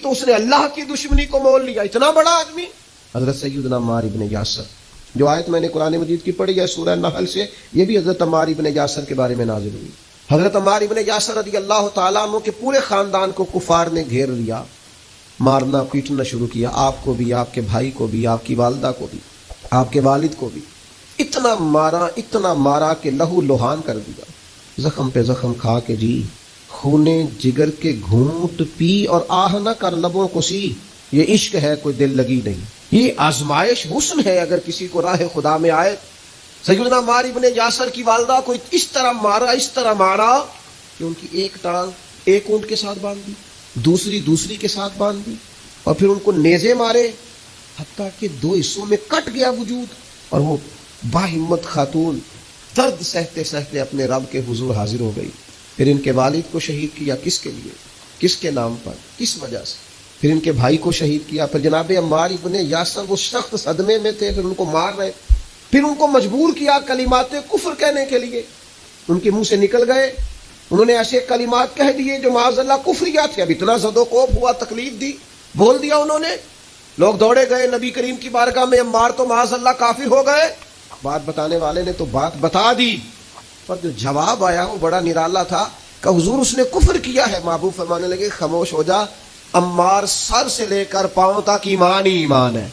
تو اس نے اللہ کی دشمنی کو مول لیا. اتنا بڑا آدمی حضرت سیدنا عمار ابن یاسر. جو آیت میں نے قرآن مجید کی پڑھی ہے سورہ نحل سے، یہ بھی حضرت عمار ابن یاسر کے بارے میں نازل ہوئی. حضرت عمار ابن یاسر رضی اللہ تعالیٰ عنہ کے پورے خاندان کو کفار نے گھیر لیا، مارنا پیٹنا شروع کیا، آپ کو بھی، آپ کے بھائی کو بھی، آپ کی والدہ کو بھی، آپ کے والد کو بھی. اتنا مارا کہ لہو لوہان کر دیا، زخم پہ زخم کھا کے جی خونے جگر کے گھونٹ پی اور آہ نہ کر لبوں کو سی. یہ عشق ہے، کوئی دل لگی نہیں. یہ آزمائش حسن ہے اگر کسی کو راہ خدا میں آئے. سیدنا عمار ابن یاسر کی والدہ کو اس طرح مارا کہ ان کی ایک ٹانگ ایک اونٹ کے ساتھ باندھ دی، دوسری کے ساتھ باندھ دی، اور پھر ان کو نیزے مارے حتیٰ کہ 2 حصوں میں کٹ گیا وجود. اور وہ باہمت خاتون درد سہتے سہتے اپنے رب کے حضور حاضر ہو گئی. پھر ان کے والد کو شہید کیا. کس کے لیے؟ کس کے نام پر؟ کس وجہ سے؟ پھر ان کے بھائی کو شہید کیا. پھر جناب عمار ابن یاسر وہ سخت صدمے میں تھے، پھر ان کو مار رہے، پھر ان کو مجبور کیا کلمات کفر کہنے کے لیے. ان کے منہ سے نکل گئے، انہوں نے ایسے کلمات کہہ دیے جو معاذ اللہ کفریات تھے. اب اتنا زد و کوب ہوا، تکلیف دی، بول دیا انہوں نے. لوگ دوڑے گئے نبی کریم کی بارگاہ میں، عمار تو معاذ اللہ کافر ہو گئے. بات بتانے والے نے تو بات بتا دی، پر جو جواب آیا وہ بڑا نرالا تھا کہ حضور اس نے کفر کیا ہے. محبوب فرمانے لگے خاموش ہو جا، عمار سر سے لے کر پاؤں تک ایمان ہی ایمان ہے.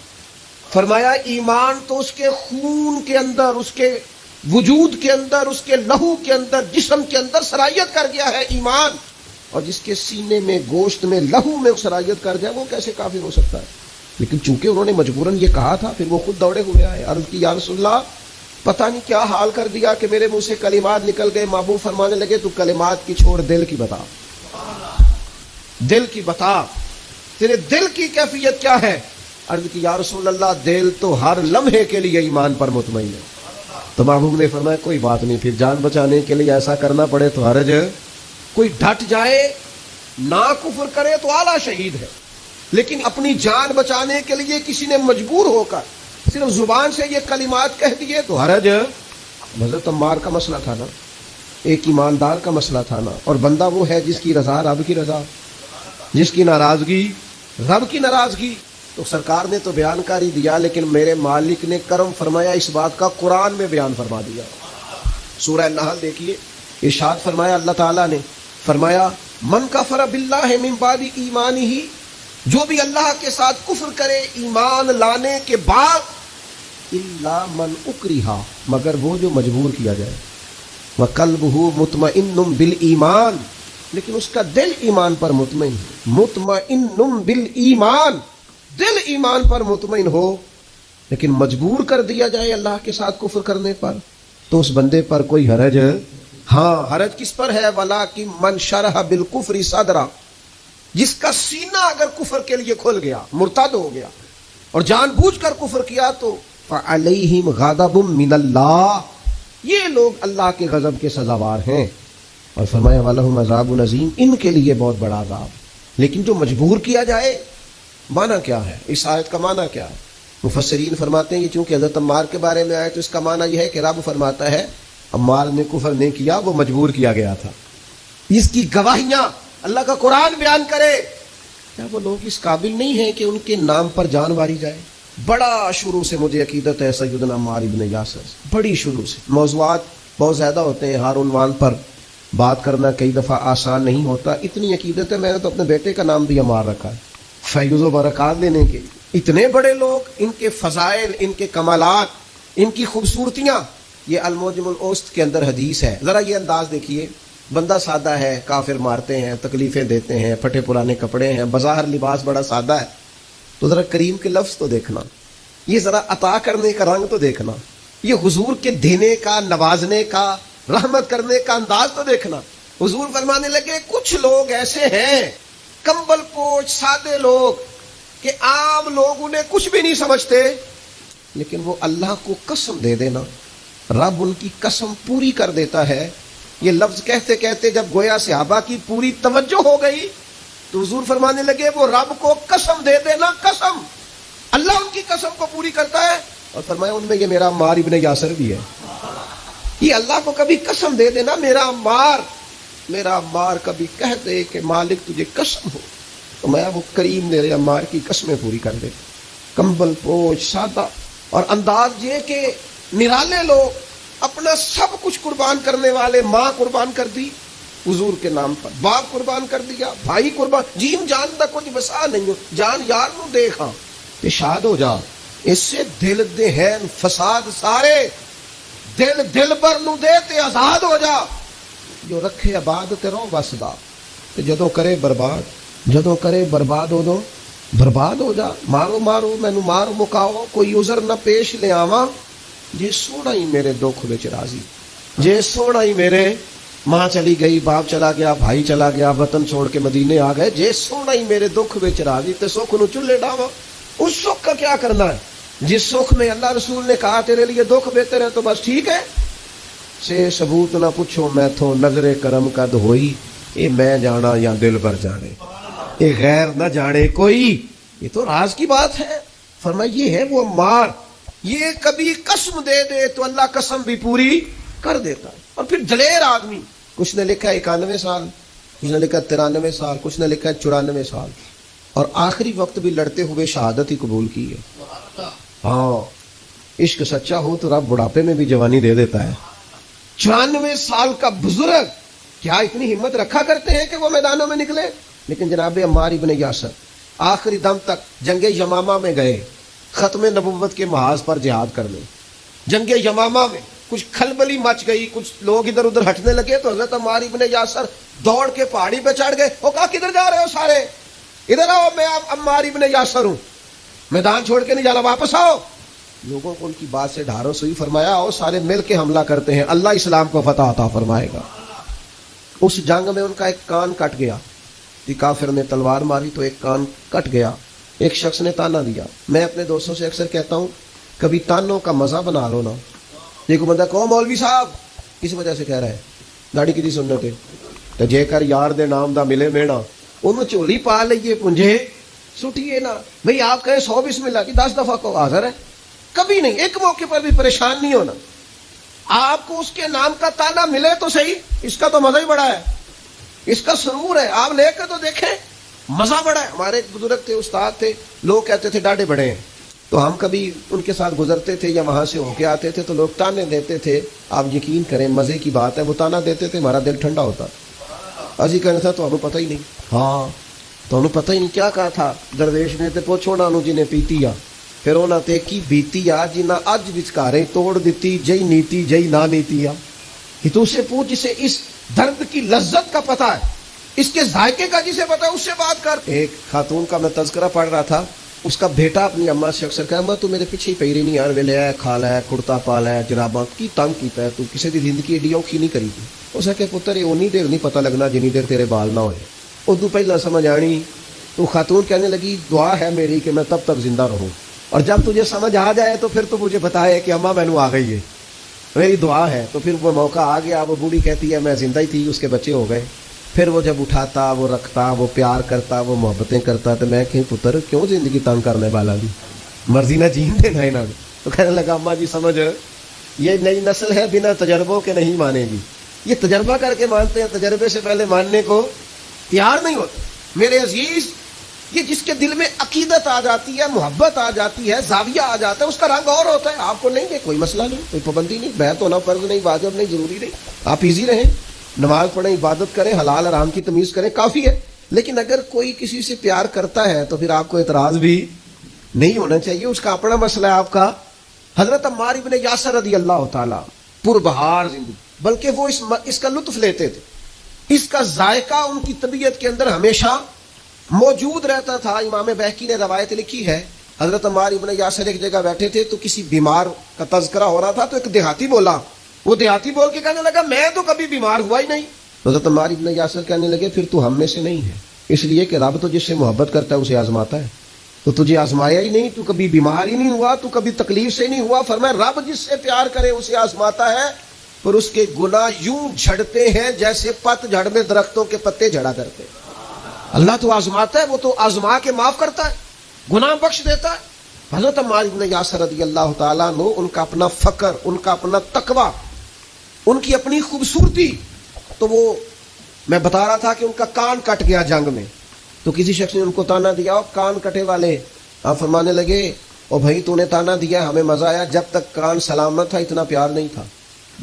فرمایا ایمان تو اس کے خون کے اندر، اس کے وجود کے اندر، اس کے لہو کے اندر، جسم کے اندر سرایت کر گیا ہے ایمان. اور جس کے سینے میں، گوشت میں، لہو میں سرایت کر جائے وہ کیسے کافر ہو سکتا ہے؟ لیکن چونکہ انہوں نے مجبوراً یہ کہا تھا، پھر وہ خود دوڑے ہوئے آئے، عرض کی یا رسول اللہ پتہ نہیں کیا حال کر دیا کہ میرے منہ سے کلمات نکل گئے. محبوب فرمانے لگے تو کلمات کی چھوڑ، دل کی بتا، دل کی بتا، تیرے دل کی کیفیت کیا ہے؟ عرض کی یا رسول اللہ دل تو ہر لمحے کے لیے ایمان پر مطمئن ہے. تو محبوب نے فرمایا کوئی بات نہیں، پھر جان بچانے کے لیے ایسا کرنا پڑے تو حرج ہے. کوئی ڈٹ جائے نہ کفر کرے تو اعلیٰ شہید ہے، لیکن اپنی جان بچانے کے لیے کسی نے مجبور ہو کر صرف زبان سے یہ کلمات کہہ دیے تو حرج ہے. حضرت عمار کا مسئلہ تھا نا، ایک ایماندار کا مسئلہ تھا نا، اور بندہ وہ ہے جس کی رضا رب کی رضا، جس کی ناراضگی رب کی ناراضگی. تو سرکار نے تو بیان کر ہی دیا، لیکن میرے مالک نے کرم فرمایا اس بات کا قرآن میں بیان فرما دیا. سورہ نحل دیکھیے، ارشاد فرمایا اللہ تعالیٰ نے، فرمایا من کفر باللہ من بعد ایمانہ، جو بھی اللہ کے ساتھ کفر کرے ایمان لانے کے بعد، الا من اکرہ، مگر وہ جو مجبور کیا جائے، وقلبہ مطمئن بالایمان، لیکن اس کا دل ایمان پر مطمئن ہے. مطمئن بالایمان، دل ایمان پر مطمئن ہو، لیکن مجبور کر دیا جائے اللہ کے ساتھ کفر کرنے پر، تو اس بندے پر کوئی حرج ہے. ہاں حرج کس پر ہے؟ ولیکن من شرح بالکفر صدرہ، جس کا سینہ اگر کفر کے لیے کھل گیا، مرتد ہو گیا اور جان بوجھ کر کفر کیا، تو فعلیہم غضب من اللہ، یہ لوگ اللہ کے غضب کے سزاوار ہیں. اور فرمایا وَلَهُمْ عَذَابٌ عَظِيمٌ، ان کے لیے بہت بڑا عذاب. لیکن جو مجبور کیا جائے، معنی کیا ہے؟ اس آیت کا معنی کیا ہے؟ مفسرین فرماتے ہیں یہ چونکہ حضرت عمار کے بارے میں آئے تو اس کا معنی یہ ہے کہ رب فرماتا ہے عمار نے کفر نہیں کیا، وہ مجبور کیا گیا تھا. اس کی گواہیاں اللہ کا قرآن بیان کرے. کیا وہ لوگ اس قابل نہیں ہیں کہ ان کے نام پر جان ماری جائے؟ بڑا شروع سے مجھے عقیدت ہے سیدنا عمار ابن یاسر، بڑی شروع سے. موضوعات بہت زیادہ ہوتے ہیں، ہر عنوان پر بات کرنا کئی دفعہ آسان نہیں ہوتا. اتنی عقیدت ہے، میں نے تو اپنے بیٹے کا نام بھی عمار رکھا ہے فیض و برکات لینے کے. اتنے بڑے لوگ، ان کے فضائل، ان کے کمالات، ان کی خوبصورتیاں. یہ المعجم الاوسط کے اندر حدیث ہے. ذرا یہ انداز دیکھیے، بندہ سادہ ہے، کافر مارتے ہیں، تکلیفیں دیتے ہیں، پھٹے پرانے کپڑے ہیں، بظاہر لباس بڑا سادہ ہے، تو ذرا کریم کے لفظ تو دیکھنا، یہ ذرا عطا کرنے کا رنگ تو دیکھنا، یہ حضور کے دینے کا، نوازنے کا، رحمت کرنے کا انداز تو دیکھنا. حضور فرمانے لگے کچھ لوگ ایسے ہیں کمبل پوش سادے لوگ کہ عام لوگ انہیں کچھ بھی نہیں سمجھتے، لیکن وہ اللہ کو قسم دے دینا، رب ان کی قسم پوری کر دیتا ہے. یہ لفظ کہتے کہتے جب گویا صحابہ کی پوری توجہ ہو گئی تو حضور فرمانے لگے وہ رب کو قسم دے دینا، قسم، اللہ ان کی قسم کو پوری کرتا ہے. اور فرمایا ان میں یہ میرا عمار ابن یاسر بھی ہے. یہ اللہ کو کبھی قسم دے دینا، میرا عمار کبھی کہہ دے کہ مالک تجھے قسم ہو تو میں وہ کریم میرے عمار کی قسمیں پوری کر دے. کمبل پوش سادہ اور انداز یہ کہ نرالے لوگ اپنا سب کچھ قربان کرنے والے. ماں قربان کر دی حضور کے نام پر, باپ قربان کر دیا, بھائی قربان, جیم جان دا کچھ بسا نہیں ہو, جان یار نو دیکھا کہ شاد ہو جا. اس سے دل دہن فساد سارے, دل بر نو دے تے آزاد ہو جا. جو رکھے آباد تے رو وسدا, تے جدوں کرے برباد ہو دو برباد ہو جا. مارو مینو مار مکاؤ, کوئی عذر نہ پیش لے آواں. جے سونا ہی میرے دکھ وچ راضی, جے سونا ہی میرے ماں چلی گئی, باپ چلا گیا, بھائی چلا گیا, وطن چھوڑ کے مدینے آ گئے, جے سونا ہی میرے دکھ وچ راضی تے سکھ نو چلے ڈاواں. اس سکھ کا کیا کرنا ہے جس سکھ میں اللہ رسول نے کہا تیرے لیے دکھ بہتر ہے تو بس ٹھیک ہے. سے ثبوت نہ پوچھو میں تھو نظر کرم قد ہوئی, اے میں جانا یا دل بر جانے, اے غیر نہ جانے کوئی. یہ تو راز کی بات ہے. فرمایا یہ ہے وہ عمار, یہ کبھی قسم دے دے تو اللہ قسم بھی پوری کر دیتا ہے. اور پھر دلیر آدمی, کچھ نے لکھا 91 سال, کچھ نے لکھا 93 سال, کچھ نے لکھا 94 سال, اور آخری وقت بھی لڑتے ہوئے شہادت ہی قبول کی ہے. ہاں عشق سچا ہو تو رب بڑھاپے میں بھی جوانی دے دیتا ہے. 94 سال کا بزرگ کیا اتنی ہمت رکھا کرتے ہیں کہ وہ میدانوں میں نکلے. لیکن جناب عمار ابن یاسر آخری دم تک جنگ یمامہ میں گئے ختم نبوت کے محاذ پر جہاد کرنے. جنگ یمامہ میں کچھ کھلبلی مچ گئی, کچھ لوگ ادھر ادھر ہٹنے لگے تو حضرت عمار ابن یاسر دوڑ کے پہاڑی پہ چڑھ گئے. وہ کہا کدھر جا رہے ہو سارے, ادھر آؤ, میں عمار ابن یاسر ہوں, میدان چھوڑ کے نہیں جانا, واپس آؤ. لوگوں کو ان کی بات سے ڈھارس ہوئی, فرمایا آؤ سارے مل کے حملہ کرتے ہیں, اللہ اسلام کو فتح عطا فرمائے گا. اس جنگ میں ان کا ایک کان کٹ گیا, کافر نے تلوار ماری تو ایک کان کٹ گیا. ایک شخص نے تانا دیا. میں اپنے دوستوں سے اکثر کہتا ہوں کبھی تانوں کا مزہ بنا لو نا. ایک بندہ کہو مولوی صاحب کس وجہ سے کہہ رہا ہے, داڑھی کی سنتے تو جے کر یار دے نام دا ملے مینا, انہوں چولی پا لئیے پنجے سٹیے نا. بھئی آپ کہیں 100 بسم اللہ کی 10 دفعہ کو حاضر ہے, کبھی نہیں, ایک موقع پر بھی پریشان نہیں ہونا. آپ کو اس کے نام کا تانا ملے تو صحیح, اس کا تو مزہ ہی بڑا ہے, اس کا سرور ہے. آپ لے کے تو دیکھیں مزہ بڑا ہے. ہمارے ایک بزرگ تھے, استاد تھے, لوگ کہتے تھے ڈاڈے بڑے ہیں, تو ہم کبھی ان کے ساتھ گزرتے تھے یا وہاں سے ہو کے آتے تھے تو لوگ تانے دیتے تھے. آپ یقین کریں مزے کی بات ہے, وہ تانا دیتے تھے ہمارا دل ٹھنڈا ہوتا. اسی کہنا تھا تو ہمیں پتہ ہی نہیں. ہاں تو انہوں پتہ ہی نہیں کیا کہا تھا. درویش نے تے پوچھو نا انہوں جنہیں پیتی آ, پھر انہوں تے کی بیتی آ جنہ اج وچکارے توڑ دیتی, جئی نیتی جئی نہ نیتی آ. کہ تو اس سے پوچھ جسے اس درد کی لذت کا پتہ ہے, اس کے ذائقے کا جسے پتہ ہے, اس سے بات کر. ایک خاتون کا میں تذکرہ پڑھ رہا تھا, اس کا بیٹا اپنی اماں سے اکثر کہا, اماں تو میرے پیچھے ہی پیری نہیں آن ویلے ہے, کھالا ہے, کرتا پالا ہے, جراباں کی تنگ کیتا ہے, تو کسی دی زندگی ایڈی اوکھی نہیں کری تھی. اس کہ پتر یہ اونی دیر نہیں پتہ لگنا جنی دیر تیرے بال نہ ہوئے. اردو پہلا سمجھ آنی تو خاتون کہنے لگی دعا ہے میری کہ میں تب تک زندہ رہوں, اور جب تجھے سمجھ آ جائے تو پھر تو مجھے بتائے کہ اماں مینوں آ گئی ہے, میری دعا ہے. تو پھر وہ موقع آ گیا, وہ بوڑھی کہتی ہے میں زندہ ہی تھی, اس کے بچے ہو گئے. پھر وہ جب اٹھاتا, وہ رکھتا, وہ پیار کرتا, وہ محبتیں کرتا, تو میں کہیں پتر کیوں زندگی تنگ کرنے والا دی, مرضی نہ جین دینا انہوں نے. تو کہنے لگا اماں جی سمجھ یہ نئی نسل ہے, بنا تجربوں کے نہیں مانے گی. یہ تجربہ کر کے مانتے ہیں, تجربے سے پہلے ماننے کو تیار نہیں ہوتے. میرے عزیز یہ جس کے دل میں عقیدت آ جاتی ہے, محبت آ جاتی ہے, زاویہ آ جاتا ہے, اس کا رنگ اور ہوتا ہے. آپ کو نہیں ہے کوئی مسئلہ نہیں, کوئی پابندی نہیں, بیعت ہونا فرض نہیں, واجب نہیں, ضروری نہیں, آپ ایزی رہیں, نماز پڑھیں, عبادت کریں, حلال حرام کی تمیز کریں, کافی ہے. لیکن اگر کوئی کسی سے پیار کرتا ہے تو پھر آپ کو اعتراض بھی نہیں ہونا چاہیے, اس کا اپنا مسئلہ ہے آپ کا. حضرت عمار ابن یاسر رضی اللہ تعالیٰ پربہار زندگی, بلکہ وہ اس کا لطف لیتے تھے, اس کا ذائقہ ان کی طبیعت کے اندر ہمیشہ موجود رہتا تھا. امام بہقی نے روایت لکھی ہے, حضرت عمار ابن یاسر ایک جگہ بیٹھے تھے تو کسی بیمار کا تذکرہ ہو رہا تھا, تو ایک دیہاتی بولا, وہ دیہاتی بول کے کہنے لگا میں تو کبھی بیمار ہوا ہی نہیں. حضرت عمار ابن یاسر کہنے لگے پھر تو ہم میں سے نہیں ہے, اس لیے کہ رب تو جس سے محبت کرتا ہے اسے آزماتا ہے, تو تجھے آزمایا ہی نہیں, تو کبھی بیمار ہی نہیں ہوا, تو کبھی تکلیف سے نہیں ہوا. فرمایا رب جس سے پیار کرے اسے آزماتا ہے, پر اس کے گناہ یوں جھڑتے ہیں جیسے پت جھڑ میں درختوں کے پتے جھڑا کرتے ہیں. اللہ تو آزماتا ہے, وہ تو آزما کے معاف کرتا ہے, گناہ بخش دیتا ہے. حضرت عمار ابن یاسر رضی اللہ تعالیٰ عنہ, ان کا اپنا فقر, ان کا اپنا تقوی, ان کی اپنی خوبصورتی. تو وہ میں بتا رہا تھا کہ ان کا کان کٹ گیا جنگ میں, تو تو کسی شخص نے ان کو تانا دیا، اور کان کٹے والے، آپ فرمانے لگے او بھائی تو نے تانا دیا، ہمیں مزہ آیا، جب تک کان سلامت تھا اتنا پیار نہیں تھا،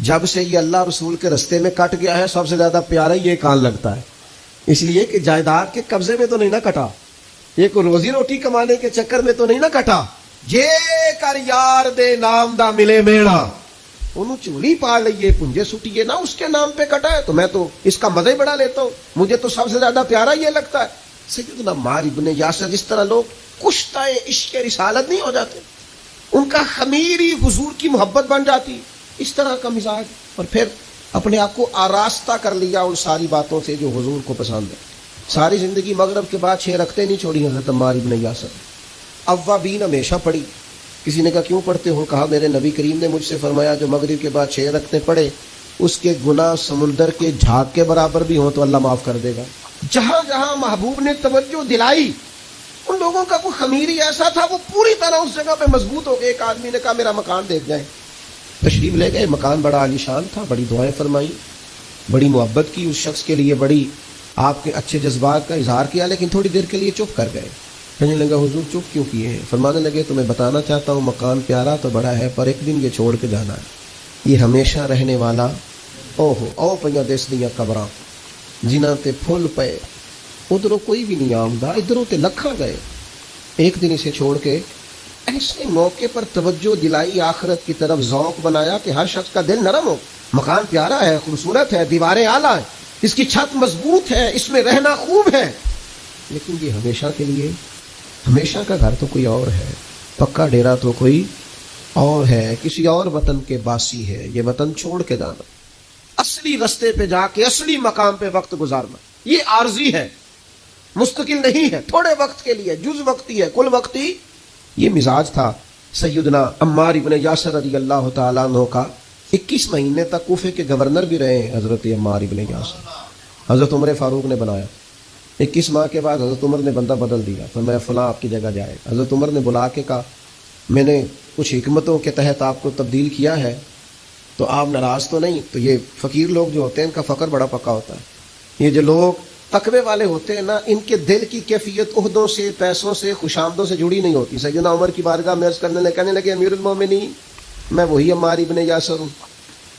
جب سے یہ اللہ رسول کے رستے میں کٹ گیا ہے سب سے زیادہ پیارا یہ کان لگتا ہے، اس لیے کہ جائیداد کے قبضے میں تو نہیں نہ کٹا، یہ کوئی روزی روٹی کمانے کے چکر میں تو نہیں نہ کٹا، جے کر یار دے نام دا ملے میڑا، انہوں چولی پا لئیے پنجے سٹیے نہ اس کے نام پہ کٹا ہے، تو میں تو اس کا مزہ ہی بڑا لیتا ہوں، مجھے تو سب سے زیادہ پیارا یہ لگتا ہے۔ سیدنا عمار ابن یاسر، جس طرح لوگ کشتہ عشق رسالت نہیں ہو جاتے، ان کا خمیری حضور کی محبت بن جاتی، اس طرح کا مزاج، اور پھر اپنے آپ کو آراستہ کر لیا ان ساری باتوں سے جو حضور کو پسند ہے۔ ساری زندگی مغرب کے بعد 6 رکعتیں نہیں چھوڑی حضرت عمار ابن یاسر، اوابین ہمیشہ پڑھی۔ کسی نے کہا کیوں پڑھتے ہو؟ کہا میرے نبی کریم نے مجھ سے فرمایا جو مغرب کے بعد 6 رکعتیں پڑھے اس کے گناہ سمندر کے جھاگ کے برابر بھی ہوں تو اللہ معاف کر دے گا۔ جہاں جہاں محبوب نے توجہ دلائی، ان لوگوں کا کوئی خمیری ایسا تھا وہ پوری طرح اس جگہ پہ مضبوط ہو گئے۔ ایک آدمی نے کہا میرا مکان دیکھ جائیں، تشریف لے گئے، مکان بڑا عالیشان تھا، بڑی دعائیں فرمائی، بڑی محبت کی اس شخص کے لیے، بڑی آپ کے اچھے جذبات کا اظہار کیا، لیکن تھوڑی دیر کے لیے چپ کر گئے۔ کہنے لگا حضور چپ کیوں کیے ہیں؟ فرمانے لگے تمہیں بتانا چاہتا ہوں مکان پیارا تو بڑا ہے پر ایک دن یہ چھوڑ کے جانا ہے، یہ ہمیشہ رہنے والا او پہ دس دیا قبراں جنہاں تے پھول پے، ادھروں کوئی بھی نہیں آمدہ، ادھروں تے لکھاں گئے، ایک دن اسے چھوڑ کے ایسے موقع پر توجہ دلائی، آخرت کی طرف ذوق بنایا کہ ہر شخص کا دل نرم ہو۔ مکان پیارا ہے، خوبصورت ہے، دیواریں اعلیٰ ہیں، اس کی چھت مضبوط ہے، اس میں رہنا خوب ہے، لیکن یہ ہمیشہ کے لیے، ہمیشہ کا گھر تو کوئی اور ہے، پکا ڈیرا تو کوئی اور ہے، کسی اور وطن کے باسی ہے، یہ وطن چھوڑ کے جانا، اصلی رستے پہ جا کے اصلی مقام پہ وقت گزارنا، یہ عارضی ہے، مستقل نہیں ہے، تھوڑے وقت کے لیے، جز وقتی ہے، کل وقتی۔ یہ مزاج تھا سیدنا عمار ابن یاسر رضی اللہ تعالیٰ عنہ کا۔ 21 مہینے تک کوفے کے گورنر بھی رہے حضرت عمار ابن یاسر، حضرت عمر فاروق نے بنایا۔ 21 ماہ کے بعد حضرت عمر نے بندہ بدل دیا، فرمایا فلاں آپ کی جگہ جائے۔ حضرت عمر نے بلا کے کہا میں نے کچھ حکمتوں کے تحت آپ کو تبدیل کیا ہے تو آپ ناراض تو نہیں؟ تو یہ فقیر لوگ جو ہوتے ہیں ان کا فقر بڑا پکا ہوتا ہے، یہ جو لوگ تقوی والے ہوتے ہیں نا، ان کے دل کی کیفیت عہدوں سے، پیسوں سے، خوشامدوں سے جڑی نہیں ہوتی۔ سیدنا عمر کی بارگاہ میں عرض کرنے لگے، کہنے لگے امیر المومنین میں وہی عمار ابن یاسر ہوں،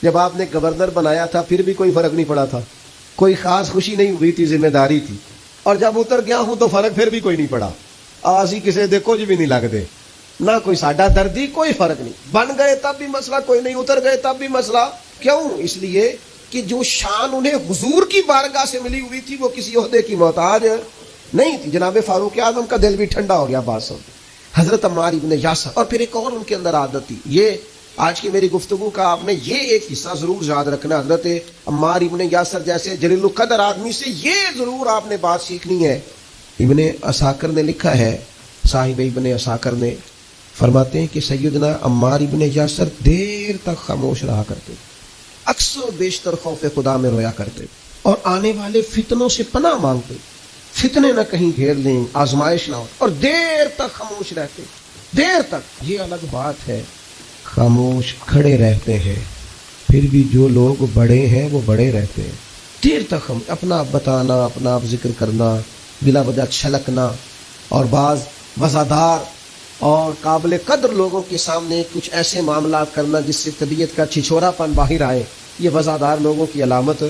جب آپ نے گورنر بنایا تھا پھر بھی کوئی فرق نہیں پڑا تھا، کوئی خاص خوشی نہیں ہوئی تھی، ذمہ داری تھی، اور جب اتر گیا ہوں تو فرق پھر بھی کوئی نہیں پڑا، آسی کسی دے کچھ بھی نہیں لگتے، نہ کوئی ساڈا دردی، کوئی فرق نہیں، بن گئے تب بھی مسئلہ کوئی نہیں، اتر گئے تب بھی مسئلہ۔ کیوں؟ اس لیے کہ جو شان انہیں حضور کی بارگاہ سے ملی ہوئی تھی وہ کسی عہدے کی محتاج نہیں تھی۔ جناب فاروق اعظم کا دل بھی ٹھنڈا ہو گیا بات سن حضرت عمار ابن یاسر۔ اور پھر ایک اور ان کے اندر عادت تھی، یہ آج کی میری گفتگو کا آپ نے یہ ایک حصہ ضرور یاد رکھنا، حضرت عمار ابن یاسر جیسے جلیل القدر آدمی سے یہ ضرور آپ نے بات سیکھنی ہے۔ ابن عساکر نے لکھا ہے، صاحب ابن عساکر نے فرماتے ہیں کہ سیدنا عمار ابن یاسر دیر تک خاموش رہا کرتے، اکثر بیشتر خوف خدا میں رویا کرتے، اور آنے والے فتنوں سے پناہ مانگتے، فتنے نہ کہیں گھیر لیں، آزمائش نہ ہو، اور دیر تک خاموش رہتے، دیر تک۔ یہ الگ بات ہے خاموش کھڑے رہتے ہیں، پھر بھی جو لوگ بڑے ہیں وہ بڑے رہتے ہیں، دیر تک ہم اپنا آپ بتانا، اپنا آپ ذکر کرنا، بلا وجہ چھلکنا، اور بعض وزادار اور قابل قدر لوگوں کے سامنے کچھ ایسے معاملات کرنا جس سے طبیعت کا چھچورا پن باہر آئے، یہ وزادار لوگوں کی علامت۔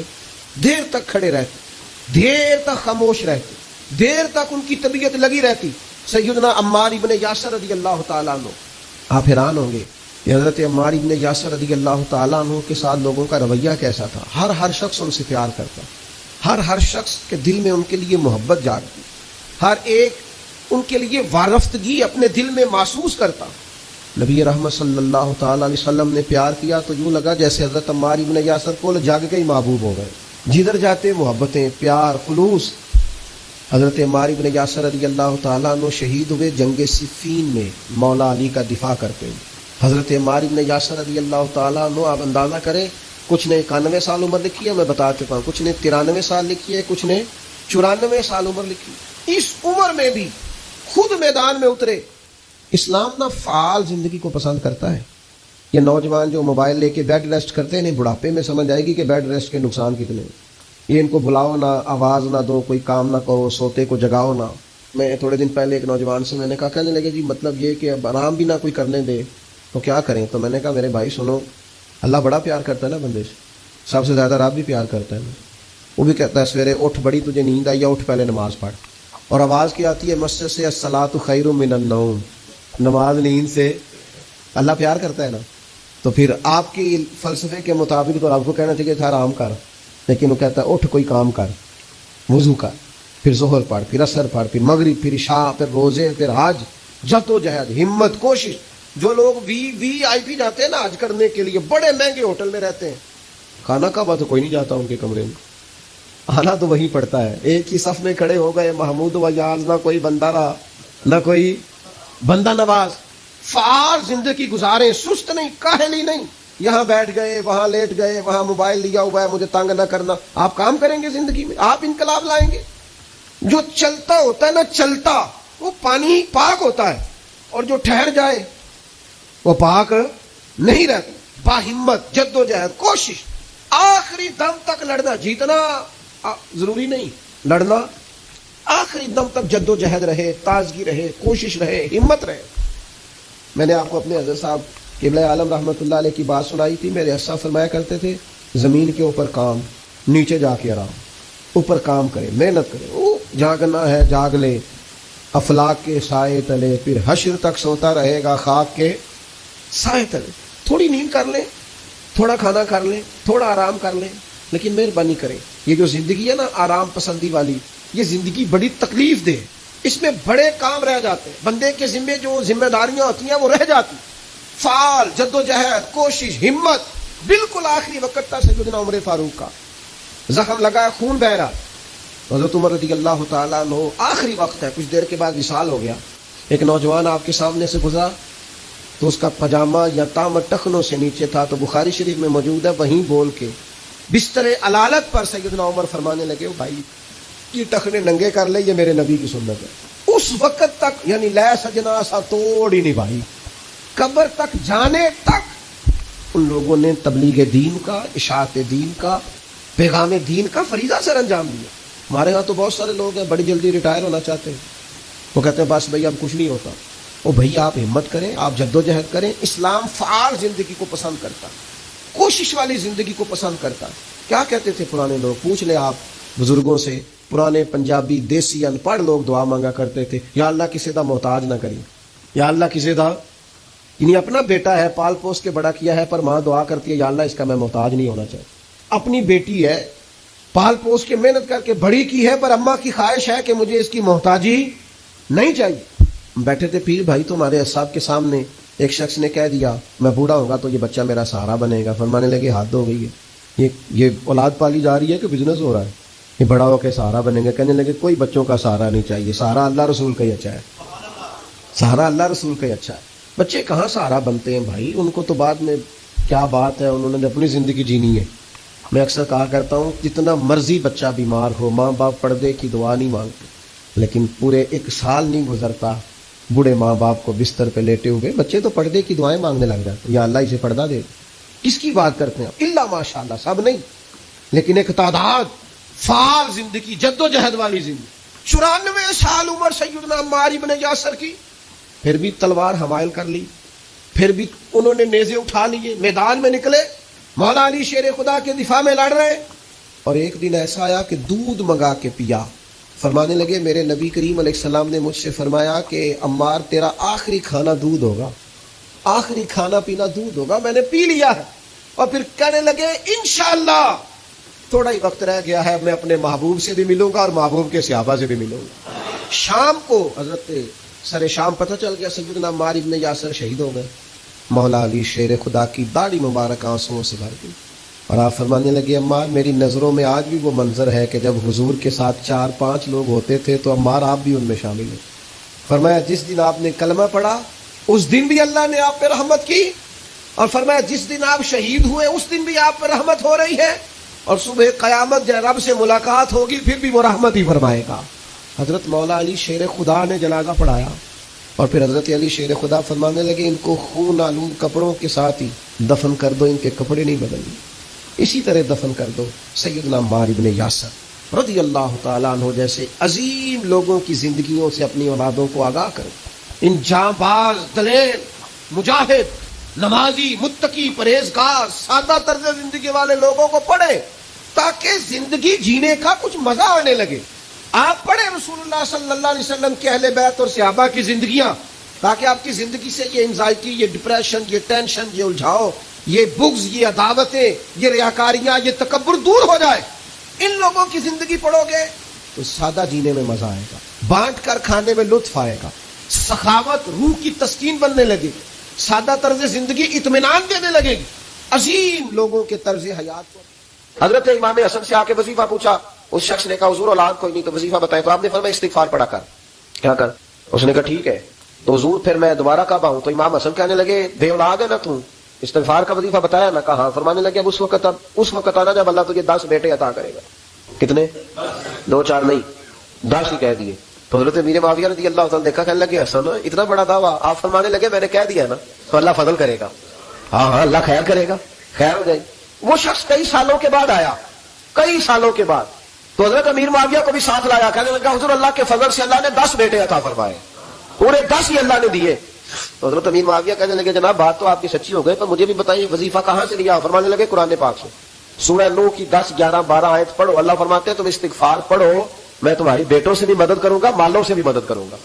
دیر تک کھڑے رہتے، دیر تک خاموش رہتے، دیر تک ان کی طبیعت لگی رہتی۔ سیدنا عمار ابن یاسر رضی اللہ تعالیٰ عنہ، آپ حیران ہوں گے کہ حضرت عمار ابن یاسر رضی اللہ تعالیٰ عنہ کے ساتھ لوگوں کا رویہ کیسا تھا۔ ہر شخص ان سے پیار کرتا، ہر شخص کے دل میں ان کے لیے محبت جاگتی، ہر ایک ان کے لیے وارفتگی اپنے دل میں محسوس کرتا۔ نبی رحمت صلی اللہ تعالیٰ علیہ وسلم نے پیار کیا تو یوں لگا جیسے حضرت عمار ابن یاسر کو جاگ کے ہی محبوب ہو گئے، جدھر جاتے محبتیں، پیار، خلوص۔ حضرت عمار ابن یاسر رضی اللہ تعالیٰ عنہ شہید ہوئے جنگ صفین میں، مولا علی کا دفاع کرتے ہیں۔ حضرت عمار ابن یاسر رضی اللہ تعالیٰ عنہ، آپ اندازہ کریں، کچھ نے 91 سال عمر لکھی ہے، میں بتا چکا ہوں، کچھ نے 93 سال لکھی ہے، کچھ نے 94 سال عمر لکھی۔ اس عمر میں بھی خود میدان میں اترے۔ اسلام نہ فعال زندگی کو پسند کرتا ہے۔ یہ نوجوان جو موبائل لے کے بیڈ ریسٹ کرتے ہیں، بڑھاپے میں سمجھ آئے گی کہ بیڈ ریسٹ کے نقصان کتنے ہیں۔ یہ ان کو بلاؤ نہ، آواز نہ دو، کوئی کام نہ کرو، سوتے کو جگاؤ نہ. میں تھوڑے دن پہلے ایک نوجوان سے میں نے کہا، کہنے لگے جی مطلب یہ کہ اب آرام بھی نہ کوئی کرنے دے تو کیا کریں؟ تو میں نے کہا میرے بھائی سنو، اللہ بڑا پیار کرتا ہے نا بندے سے، سب سے زیادہ رب بھی پیار کرتا ہے. وہ بھی کہتا ہے سویرے اٹھ، بڑی تجھے نیند آئی ہے، اٹھ پہلے نماز پڑھ. اور آواز کی آتی ہے مسجد سے، الصلاۃ خیر من النوم، نماز نیند سے. اللہ پیار کرتا ہے نا. تو پھر آپ کی فلسفے کے مطابق تو آپ کو کہنا چاہیے تھا آرام کر، لیکن وہ کہتا ہے اٹھ کوئی کام کر، وضو کر، پھر ظہر پڑھ، پھر عصر پڑھ، پھر مغرب، پھر عشاء، پھر روزے، پھر حج، جد و جہد، ہمت، کوشش. جو لوگ وی آئی پی جاتے ہیں نا حج کرنے کے لیے، بڑے مہنگے ہوٹل میں رہتے ہیں، کھانا کعبہ تو کوئی نہیں جاتا ان کے کمرے میں، آنا تو وہیں پڑتا ہے. ایک ہی صف میں کھڑے ہو گئے، محمود و یاز، نہ کوئی بندہ رہا نہ کوئی بندہ نواز. فعال زندگی گزاریں، سست نہیں، کاہلی نہیں. یہاں بیٹھ گئے، وہاں لیٹ گئے، وہاں موبائل لیا ہوا ہے، مجھے تنگ نہ کرنا. آپ کام کریں گے زندگی میں، آپ انقلاب لائیں گے. جو چلتا ہوتا ہے نا، چلتا، وہ پانی پاک ہوتا ہے، اور جو ٹھہر جائے وہ پاک نہیں رہتا. باہمت، جد و جہد، کوشش، آخری دم تک لڑنا. جیتنا ضروری نہیں، لڑنا آخری دم تک جد و جہد رہے، تازگی رہے، کوشش رہے، ہمت رہے. میں نے آپ کو اپنے حضرت صاحب قبلہ عالم رحمۃ اللہ علیہ کی بات سنائی تھی. میرے اسا فرمایا کرتے تھے، زمین کے اوپر کام، نیچے جا کے آرام. اوپر کام کرے، محنت کرے، جاگنا ہے جاگ لے، افلاک کے سائے تلے، پھر حشر تک سوتا رہے گا خاک کے سائے تلے. تھوڑی نیند کر لیں، تھوڑا کھانا کر لیں، تھوڑا آرام کر لیں، لیکن مہربانی کریں. یہ جو زندگی ہے نا آرام پسندی والی، یہ زندگی بڑی تکلیف دہ. اس میں بڑے کام رہ جاتے ہیں، بندے کے ذمے جو ذمہ داریاں ہوتی ہیں وہ رہ جاتی. فعال، جد و جہد، کوشش، ہمت. بالکل آخری وقت تھا سیدنا عمر فاروق کا، زخم لگا، خون بہ رہا. حضرت عمر رضی اللہ تعالیٰ عنہ، آخری وقت ہے، کچھ دیر کے بعد وصال ہو گیا. ایک نوجوان آپ کے سامنے سے گزرا تو اس کا پاجامہ یا تام ٹخنوں سے نیچے تھا. تو بخاری شریف میں موجود ہے، وہیں بول کے بستر علالت پر سیدنا عمر فرمانے لگے، بھائی یہ ٹخنے ننگے کر لے، یہ میرے نبی کی سنت ہے. اس وقت تک یعنی لے سجنا سا توڑ ہی نہیں بھائی، قبر تک جانے تک ان لوگوں نے تبلیغ دین کا، اشاعت دین کا، پیغام دین کا فریضہ سر انجام دیا. ہمارے ہاں تو بہت سارے لوگ ہیں بڑی جلدی ریٹائر ہونا چاہتے ہیں، وہ کہتے ہیں بس بھائی اب کچھ نہیں ہوتا. او بھائی آپ ہمت کریں، آپ جد و جہد کریں. اسلام فعال زندگی کو پسند کرتا، کوشش والی زندگی کو پسند کرتا. کیا کہتے تھے پرانے لوگ؟ پوچھ لیں آپ بزرگوں سے. پرانے پنجابی دیسی ان پڑھ لوگ دعا مانگا کرتے تھے، یا اللہ کسی دا محتاج نہ کری، یا اللہ کسی دا، یعنی اپنا بیٹا ہے پال پوس کے بڑا کیا ہے، پر ماں دعا کرتی ہے یا اللہ اس کا میں محتاج نہیں ہونا چاہتا. اپنی بیٹی ہے پال پوس کے محنت کر کے بڑی کی ہے، پر اماں کی خواہش ہے کہ مجھے اس کی محتاجی نہیں چاہیے. بیٹھے تھے پیر بھائی، تو ہمارے صاحب کے سامنے ایک شخص نے کہہ دیا میں بوڑھا ہوگا تو یہ بچہ میرا سہارا بنے گا. فرمانے لگے حد ہو گئی ہے، یہ اولاد پالی جا رہی ہے کہ بزنس ہو رہا ہے؟ یہ بڑا ہو کے سہارا بنے گا. کہنے لگے کوئی بچوں کا سہارا نہیں چاہیے، سہارا اللہ رسول کا ہی اچھا ہے، سہارا اللہ رسول کا ہی اچھا ہے. بچے کہاں سہارا بنتے ہیں بھائی؟ ان کو تو بعد میں کیا بات ہے، انہوں نے اپنی زندگی جینی ہے. میں اکثر کہا کرتا ہوں جتنا مرضی بچہ بیمار ہو، ماں باپ پردے کی دعا نہیں مانگتے، لیکن پورے 1 سال نہیں گزرتا بوڑھے ماں باپ کو بستر پہ لیٹے ہوئے بچے تو پردے کی دعائیں مانگنے لگ جاتے ہیں، یا اللہ اسے پردہ دے. کس کی بات کرتے ہیں؟ الا ماشاء اللہ، سب نہیں، لیکن ایک تعداد. فعال زندگی، جد و جہد والی زندگی. 94 سال عمر سیدنا عمار بن یاسر کی، پھر بھی تلوار حمائل کر لی، پھر بھی انہوں نے نیزے اٹھا لیے، میدان میں نکلے، مولا علی شیر خدا کے دفاع میں لڑ رہے. اور ایک دن ایسا آیا کہ دودھ منگا کے پیا. فرمانے لگے میرے نبی کریم علیہ السلام نے مجھ سے فرمایا کہ عمار تیرا آخری کھانا دودھ ہوگا، آخری کھانا پینا دودھ ہوگا. میں نے پی لیا ہے. اور پھر کہنے لگے انشاءاللہ تھوڑا ہی وقت رہ گیا ہے، میں اپنے محبوب سے بھی ملوں گا اور محبوب کے صحابہ سے بھی ملوں گا. شام کو حضرت سر شام پتہ چل گیا سیدنا عمار ابن یاسر شہید ہو گئے. مولا علی شیر خدا کی داڑھی مبارک آنسوؤں سے بھر گئی. اور آپ فرمانے لگے عمار میری نظروں میں آج بھی وہ منظر ہے کہ جب حضور کے ساتھ 4-5 لوگ ہوتے تھے تو عمار آپ بھی ان میں شامل ہیں. فرمایا جس دن آپ نے کلمہ پڑھا اس دن بھی اللہ نے آپ پہ رحمت کی، اور فرمایا جس دن آپ شہید ہوئے اس دن بھی آپ پہ رحمت ہو رہی ہے، اور صبح قیامت جب رب سے ملاقات ہوگی پھر بھی وہ رحمت ہی فرمائے گا. حضرت مولا علی شیر خدا نے جنازہ پڑھایا، اور پھر حضرت علی شیر خدا فرمانے لگے ان کو خون آلود کپڑوں کے ساتھ ہی دفن کر دو، ان کے کپڑے نہیں بدلنے. اسی طرح دفن کر دو سیدنا عمار ابن یاسر رضی اللہ تعالیٰ عنہ جیسے عظیم لوگوں کی زندگیوں سے اپنی اولادوں کو آگاہ کرو. ان جاں باز دلیر مجاہد نمازی متقی پرہیزگار سادہ طرز زندگی والے لوگوں کو پڑھے تاکہ زندگی جینے کا کچھ مزہ آنے لگے. آپ پڑھیں رسول اللہ صلی اللہ علیہ وسلم کے اہل بیت اور صحابہ کی زندگیاں تاکہ آپ کی زندگی سے یہ انزائٹی، یہ ڈپریشن، یہ ٹینشن، یہ الجھاؤ، یہ بغض، یہ عداوتیں، یہ ریاکاریاں، یہ تکبر دور ہو جائے. ان لوگوں کی زندگی پڑھو گے تو سادہ جینے میں مزہ آئے گا، بانٹ کر کھانے میں لطف آئے گا، سخاوت روح کی تسکین بننے لگے گی، سادہ طرز زندگی اطمینان دینے لگے گی. عظیم لوگوں کے طرز حیات کو حضرت امام حسن سے آ کے وظیفہ پوچھا. اس شخص نے کہا حضور اولاد کوئی نہیں تو وظیفہ بتائیں. تو آپ نے فرمایا استغفار پڑھا کر. کیا کر؟ اس نے کہا ٹھیک ہے. تو حضور پھر میں دوبارہ کب آؤں؟ تو امام حسن کہنے لگے بے اولاد ہے نا تو استغفار کا وظیفہ بتایا نا؟ کہا. فرمانے لگے اب اس وقت آنا جب اللہ تجھے 10 بیٹے عطا کرے گا. کتنے؟ 2 4 نہیں 10 ہی کہہ دیے. تو حضرت امیر معاویہ رضی اللہ تعالیٰ دیکھا کہنے لگے حسن اتنا بڑا دعویٰ. آپ فرمانے لگے میں نے کہہ دیا نا تو اللہ فضل کرے گا. ہاں اللہ خیر کرے گا، خیر ہو جائے. وہ شخص کئی سالوں کے بعد آیا، کئی سالوں کے بعد. تو حضرت امیر معاویہ کو بھی ساتھ لایا. کہنے لگا حضور اللہ کے فضل سے اللہ نے 10 بیٹے عطا فرمائے، پورے 10 ہی اللہ نے دیے. تو حضرت امیر معاویہ کہنے لگے جناب بات تو آپ کی سچی ہو گئی پر مجھے بھی بتائیے وظیفہ کہاں سے لیا؟ فرمانے لگے قرآن پاک سے. سورہ نوح کی 10 11 12 آیت پڑھو. اللہ فرماتے ہیں تم استغفار پڑھو، میں تمہاری بیٹوں سے بھی مدد کروں گا، مالوں سے بھی مدد کروں گا.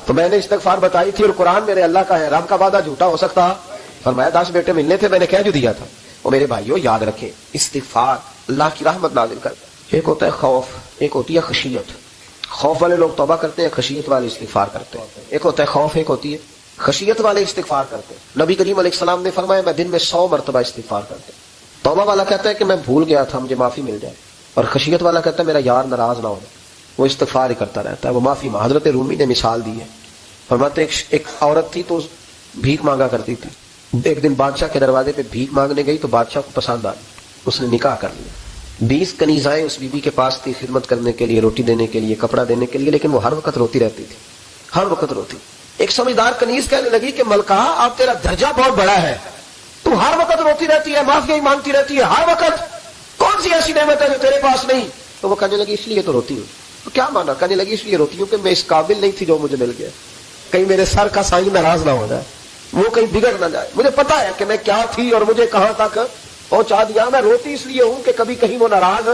تو میں نے استغفار بتائی تھی اور قرآن میرے اللہ کا ہے، رب کا وعدہ جھوٹا ہو سکتا؟ فرمایا 10 بیٹے ملنے تھے، میں نے کہہ جو دیا تھا. وہ میرے بھائیوں یاد رکھیں استغفار اللہ کی رحمت نازل کرتا ہے. ایک ہوتا ہے خوف، ایک ہوتی ہے خشیت. خوف والے لوگ توبہ کرتے ہیں، خشیت والے استغفار کرتے ہیں. ایک ہوتا ہے خوف، ایک ہوتی ہے خشیت والے استغفار کرتے ہیں. نبی کریم علیہ السلام نے فرمایا میں دن میں 100 مرتبہ استغفار کرتا ہوں. توبہ والا کہتا ہے کہ میں بھول گیا تھا مجھے معافی مل جائے، اور خشیت والا کہتا ہے میرا یار ناراض نہ ہو، وہ استغفار ہی کرتا رہتا ہے، وہ معافی. حضرت رومی نے مثال دی ہے. فرماتے ایک عورت تھی تو بھیک مانگا کرتی تھی. ایک دن بادشاہ کے دروازے پہ بھیک مانگنے گئی تو بادشاہ کو پسند آئی، اس نے نکاح کر لیا. 20 کنیزائیں اس بی بی کے پاس تھی خدمت کرنے کے لیے، روٹی دینے کے لیے، کپڑا دینے کے لیے، لیکن وہ ہر وقت روتی رہتی تھی، ہر وقت روتی. ایک سمجھدار کنیز کہنے لگی کہ ملکہ آپ تیرا درجہ بہت بڑا ہے، تو ہر وقت روتی رہتی ہے، معافی مانگتی رہتی ہے ہر وقت، کون سی ایسی نعمت ہے جو تیرے پاس نہیں؟ تو وہ کہنے لگی اس لیے تو روتی ہوں. تو کیا مانا؟ کہنے لگی اس لیے روتی ہوں کہ میں اس قابل نہیں تھی جو مجھے مل گیا، کہیں میرے سر کا سائیں ناراض نہ ہو جائے، وہ کہیں بگڑ نہ جائے. مجھے پتا ہے کہ میں کیا تھی اور مجھے کہاں تک پہنچا دیا. میں روتی اس لیے ہوں کہ کبھی کہیں وہ ناراض.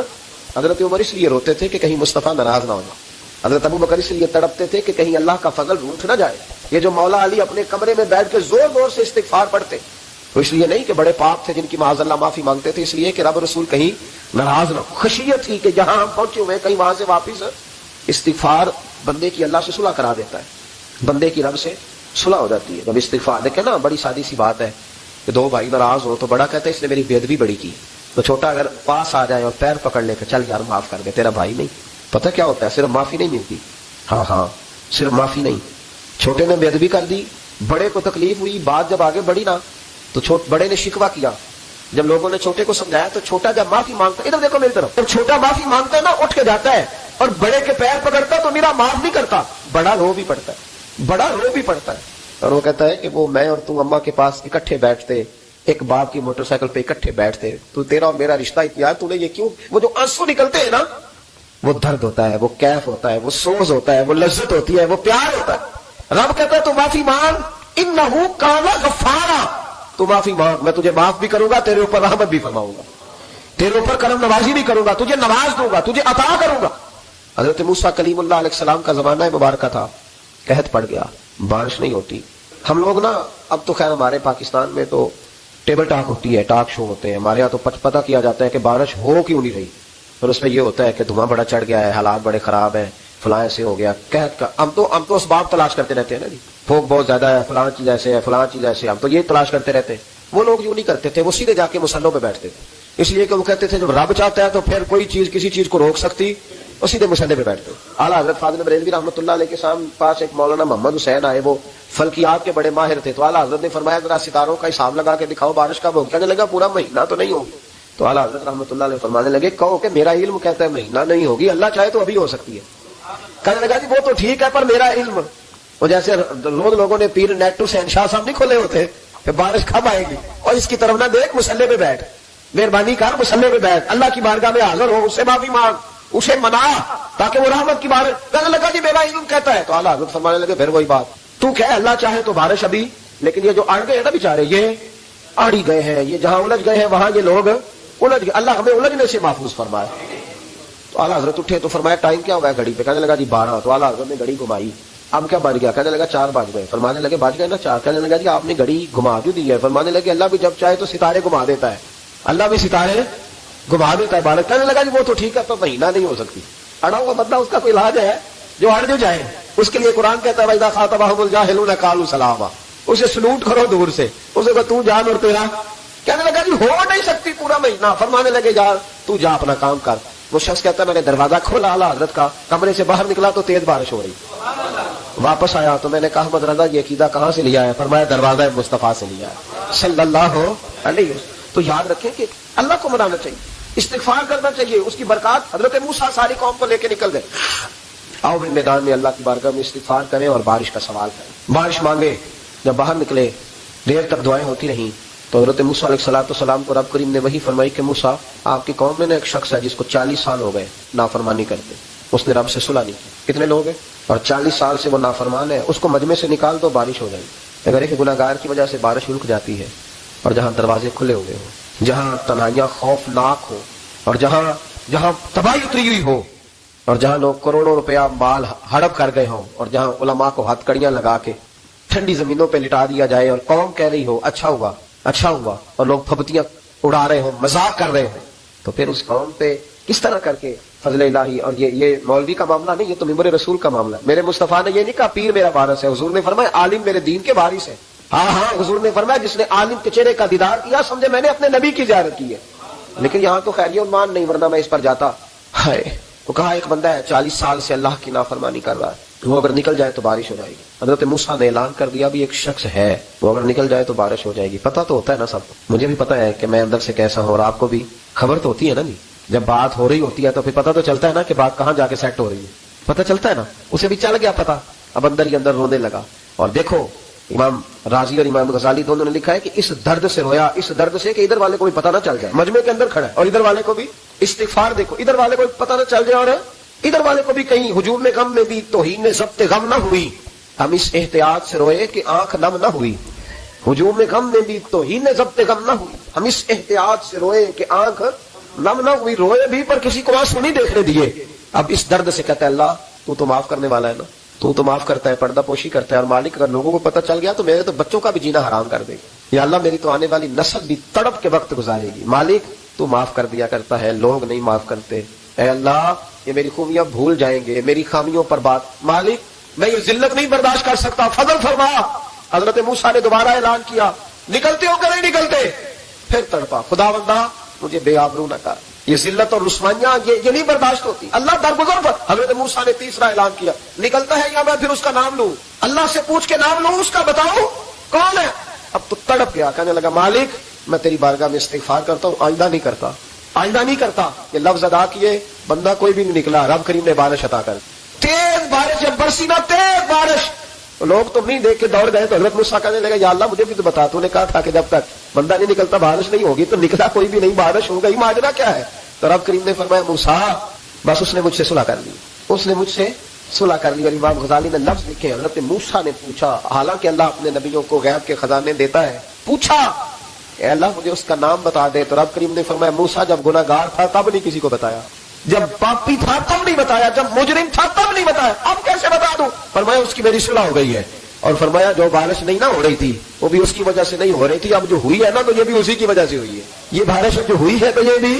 حضرت عمر اس لیے روتے تھے کہ کہیں مصطفیٰ ناراض نہ ہو جائے. حضرت ابو بکر اس لیے تڑپتے تھے کہ کہیں اللہ کا فضل روٹ نہ جائے. یہ جو مولا علی اپنے کمرے میں بیٹھ کے زور زور سے استغفار پڑھتے تو اس لیے نہیں کہ بڑے پاک تھے جن کی معاذ اللہ معافی مانگتے تھے، اس لیے کہ رب رسول کہیں ناراض نہ ہو. خشیت تھی کہ جہاں ہم پہنچے ہوئے کہیں وہاں سے واپس. استغفار بندے کی اللہ سے صلح کرا دیتا ہے، بندے کی رب سے صلح ہو جاتی ہے جب استغفار. دیکھیں نا بڑی سادی سی بات ہے کہ 2 بھائی ناراض ہو تو بڑا کہتا ہے اس نے میری بے ادبی بڑی کی، تو چھوٹا اگر پاس آ جائے اور پیر پکڑ لے کہ چل یار معاف کر دے، تیرا بھائی نہیں. پتہ کیا ہوتا ہے؟ صرف معافی نہیں ملتی. ہاں صرف معافی نہیں. چھوٹے نے بے ادبی کر دی، بڑے کو تکلیف ہوئی، بات جب آگے بڑھی نا تو بڑے نے شکوہ کیا. جب لوگوں نے چھوٹے کو سمجھایا تو چھوٹا جب معافی مانگتا ہے، ادھر دیکھو میری طرف، جب چھوٹا معافی مانگتا ہے نا اٹھ کے جاتا ہے اور بڑے کے پیر پکڑتا ہے تو میرا معاف نہیں کرتا، بڑا رو بھی پڑتا ہے، بڑا رو بھی پڑتا ہے. اور وہ کہتا ہے کہ وہ میں اور تم اماں کے پاس اکٹھے بیٹھتے، ایک باپ کی موٹر سائیکل پہ اکٹھے بیٹھتے، تو تیرا اور میرا رشتہ اتنا ہے، تو نے یہ کیوں؟ وہ جو آنسو نکلتے ہیں نا وہ درد ہوتا ہے، وہ کیف ہوتا ہے، وہ سوز ہوتا ہے، وہ لذت ہوتی ہے، وہ پیار ہوتا ہے. رب کہتا ہے تو معافی مانگ، انہ کان غفارا، تو معافی مانگ، میں تجھے معاف بھی کروں گا، تیرے اوپر رحمت بھی فرماؤں گا، تیرے اوپر کرم نوازی بھی کروں گا، تجھے نواز دوں گا، تجھے عطا کروں گا. حضرت موسیٰ کلیم اللہ علیہ السلام کا زمانہ مبارکہ تھا، قحط پڑ گیا، بارش نہیں ہوتی. ہم لوگ نا اب تو خیر ہمارے پاکستان میں تو ٹیبل ٹاک ہوتی ہے، ٹاک شو ہوتے ہیں، ہمارے یہاں تو پتہ کیا جاتا ہے کہ بارش ہو کیوں نہیں رہی، اور اس میں یہ ہوتا ہے کہ دھواں بڑا چڑھ گیا ہے، حالات بڑے خراب ہیں، فلاں ایسے ہو گیا قحط کا. ہم تو اسباب تلاش کرتے رہتے ہیں نا جی، پھوک بہت زیادہ ہے، فلاں چیز ایسے ہے، فلاں چیز ایسے، ہم تو یہ تلاش کرتے رہتے ہیں. وہ لوگ یوں نہیں کرتے تھے، وہ سیدھے جا کے مسلوں پہ بیٹھتے تھے، اس لیے کہ وہ کہتے تھے جب رب چاہتا ہے تو پھر کوئی چیز کسی چیز کو روک سکتی، وہ سیدھے مسلے پہ بیٹھتے. اعلیٰ حضرت فاضل بریلوی رحمۃ اللہ علیہ کے پاس ایک مولانا محمد حسین آئے، وہ فلکیات کے بڑے ماہر تھے. تو اعلیٰ حضرت نے فرمایا ذرا ستاروں کا حساب لگا کے دکھاؤ بارش کب ہوگی. کہنے لگا پورا مہینہ تو نہیں ہوگی. تو اعلیٰ حضرت رحمۃ اللہ علیہ فرمانے لگے کہو کہ میرا علم کہتا ہے مہینہ نہیں ہوگی، اللہ چاہے تو ابھی ہو سکتی ہے. کہنے لگا جی وہ تو ٹھیک ہے پر میرا علم، وہ جیسے لوگوں نے پیر نیٹ ٹو شہنشاہ صاحب نہیں کھولے ہوتے کہ بارش کب آئے گی، اور اس کی طرف نہ دیکھ مسلے پہ بیٹھ. مہربانی کر مسلے پہ بیٹھ, اللہ کی بارگاہ میں حاضر ہو, اس سے معافی مانگ, اسے منا تاکہ وہ رحمت کی بارش. کہنے لگا جی میرا علم کہتا ہے. تو اعلیٰ حضرت فرمانے لگے پھر وہی بات, تو کہ اللہ چاہے تو بارش ابھی, لیکن یہ جو اڑ گئے نا بیچارے, یہ اڑ ہی گئے ہیں, یہ جہاں الجھ گئے ہیں وہاں یہ لوگ الجھ گئے, اللہ ہمیں الجھنے سے محفوظ فرمائے. تو اعلیٰ حضرت اٹھے تو فرمایا ٹائم کیا ہوگا گھڑی پہ؟ کہنے لگا جی 12. تو اعلیٰ حضرت نے گھڑی گھمائی, اب کیا بج گیا؟ کہنے لگا 4 بج گئے. فرمانے لگے بج گئے نا 4. کہنے لگا جی آپ نے گھڑی گھما کیوں دی ہے؟ فرمانے لگے اللہ بھی جب چاہے تو ستارے گھما دیتا ہے, اللہ بھی ستارے گھما دیتا ہے بارش. کہنے لگا جی وہ تو ٹھیک ہے, تو مہینہ نہیں ہو سکتی. اڑا ہوا بندہ, اس کا کوئی علاج ہے جو اڑ جو جائے؟ اس کے لیے قرآن کہتا ہے وَإِذَا خَاطَبَهُمُ الْجَاهِلُونَ قَالُوا سَلَامًا, اسے سلوٹ کرو دور سے, اسے کہ تو جان اور تیرا. کہنے لگا جی ہو نہیں سکتی پورا مہینہ. فرمانے لگے یار تو جا اپنا کام کر. وہ شخص کہتا ہے میں نے دروازہ کھولا اعلیٰ حضرت کا, کمرے سے باہر نکلا تو تیز بارش ہو رہی. واپس آیا تو میں نے کہا احمد رضا یہ عقیدہ کہاں سے لیا ہے؟ فرمایا دروازہ مصطفیٰ سے لیا ہے صلی اللہ علیہ وسلم. تو یاد رکھیں کہ اللہ کو منانا چاہیے, استغفار کرنا چاہیے, اس کی برکات. حضرت موسیٰ ساری قوم کو لے کے نکل گئے. آؤ بھی میدان میں اللہ کی بارگاہ میں استغفار کریں اور بارش کا سوال کریں, بارش مانگے. جب باہر نکلے دیر تک دعائیں ہوتی رہیں تو حضرت موسیٰ علیہ السلام کو رب کریم نے وہی فرمائی کہ موسیٰ آپ کی قوم میں نے ایک شخص ہے جس کو 40 سال ہو گئے نافرمانی کرتے, اس نے رب سے صلح نہیں کی. کتنے لوگ ہیں اور 40 سال سے وہ نافرمان ہے, اس کو مجمع سے نکال دو بارش ہو جائے گی. اگر ایک گناہگار کی وجہ سے بارش رک جاتی ہے اور جہاں دروازے کھلے ہوئے ہوں, جہاں تنہائیاں خوفناک ہو, اور جہاں تباہی اتری ہوئی ہو, اور جہاں لوگ کروڑوں روپیہ مال ہڑپ کر گئے ہوں, اور جہاں علماء کو ہتھ کڑیاں لگا کے ٹھنڈی زمینوں پہ لٹا دیا جائے اور قوم کہہ رہی ہو اچھا ہوا اچھا ہوا, اور لوگ پھپتیاں اڑا رہے ہوں, مذاق کر رہے ہوں, تو پھر اس قوم پہ کس طرح کر کے فضل الہی. اور یہ مولوی کا معاملہ نہیں, یہ تو ممبر رسول کا معاملہ ہے. میرے مصطفیٰ نے یہ نہیں کہا پیر میرا وارث ہے, حضور نے فرمایا عالم میرے دین کے وارث ہے. ہاں حضور نے فرمایا جس نے عالم کے چہرے کا دیدار کیا سمجھے میں نے اپنے نبی کی زیارت کی ہے. لیکن یہاں تو خیریت مان نہیں, ورنہ میں اس پر جاتا. ہائے وہ کہا ایک بندہ ہے 40 سال سے اللہ کی نافرمانی کر رہا ہے, وہ اگر نکل جائے تو بارش ہو جائے گی. حضرت موسیٰ نے اعلان کر دیا بھی ایک شخص ہے وہ اگر نکل جائے تو بارش ہو جائے گی. پتہ تو ہوتا ہے نا سب کو, مجھے بھی پتہ ہے کہ میں اندر سے کیسا ہوں, اور آپ کو بھی خبر تو ہوتی ہے نا. نہیں جب بات ہو رہی ہوتی ہے تو پھر پتہ تو چلتا ہے نا کہ بات کہاں جا کے سیٹ ہو رہی ہے, پتہ چلتا ہے نا. اسے بھی چل گیا پتہ, اب اندر ہی اندر رونے لگا. اور دیکھو امام رازی اور امام غزالی دونوں نے لکھا ہے کہ اس درد سے رویا, اس درد سے کہ ادھر والے کو بھی پتہ نہ چل جائے مجمع کے اندر کھڑا ہے, اور ادھر والے کو بھی استغفار. دیکھو ادھر والے کو بھی پتہ نہ چل جائے اور ادھر والے کو بھی کہیں ہجوم غم میں بھی توہین ضبط غم نہ ہوئی. ہم اس احتیاط سے روئے کہ آنکھ نم نہ ہوئی, ہجوم غم میں بھی توہین ضبط غم نہ ہوئی. ہم اس احتیاط سے روئے کہ آنکھ نم نہ ہوئی, روئے بھی پر کسی کو آنسو نہیں دیکھنے دیے. اب اس درد سے کہتا ہے اللہ تو معاف کرنے والا ہے نا, تو معاف کرتا ہے, پردہ پوشی کرتا ہے. اور مالک اگر لوگوں کو پتہ چل گیا تو میرے تو بچوں کا بھی جینا حرام کر دے گا. یا اللہ میری تو آنے والی نسل بھی تڑپ کے وقت گزارے گی. مالک تو معاف کر دیا کرتا ہے, لوگ نہیں معاف کرتے. اے اللہ یہ میری خوبیاں بھول جائیں گے, میری خامیوں پر بات. مالک میں یہ ذلت نہیں برداشت کر سکتا, فضل فرما. حضرت موسیٰ نے دوبارہ اعلان کیا نکلتے ہو کہ نہیں نکلتے؟ پھر تڑپا خداوندا مجھے بے آبرو نہ کر, یہ ذلت اور رسوائیاں یہ نہیں برداشت ہوتی. اللہ درگزر پر. حضرت موسیٰ نے تیسرا اعلان کیا نکلتا ہے یا میں پھر اس کا نام لوں؟ اللہ سے پوچھ کے نام لوں اس کا, بتاؤ کون ہے؟ اب تو تڑپ گیا, کہنے لگا مالک میں تیری بارگاہ میں استغفار کرتا ہوں, آئندہ نہیں کرتا, آئندہ نہیں کرتا. یہ لفظ ادا کیے بندہ کوئی بھی نہیں نکلا. رب کریم نے بارش عطا کر, تیز بارش جب برسی نا تیز بارش, لوگ تو نہیں دیکھ کے دوڑ گئے. تو حضرت موسیٰ کہنے لگا یا اللہ مجھے بھی تو بتا, تو نے کہا تھا کہ جب تک بندہ نہیں نکلتا بارش نہیں ہوگی. تو نکلا کوئی بھی نہیں, بارش ہو گئی, ماجرا کیا ہے؟ تو رب کریم نے فرمایا موسیٰ بس اس نے مجھ سے صلح کر لی, اس نے مجھ سے صلح کر لی. اور امام غزالی نے لفظ لکھے حضرت موسیٰ نے پوچھا, حالانکہ اللہ اپنے نبیوں کو غیب کے خزانے دیتا ہے, پوچھا اے اللہ مجھے اس کا نام بتا دے. تو رب کریم نے فرمایا موسیٰ جب گناہگار تھا تب نہیں کسی کو بتایا, جب پاپی تھا تب نہیں بتایا, جب مجرم تھا تب نہیں بتایا, اب کیسے بتا دوں؟ فرمایا اس کی میری صلح ہو گئی ہے. اور فرمایا جو بارش نہیں نہ ہو رہی تھی وہ بھی اس کی وجہ سے نہیں ہو رہی تھی, اب جو ہوئی ہے نا تو یہ بھی اسی کی وجہ سے ہوئی ہے. یہ بارش جو ہوئی ہے تو یہ بھی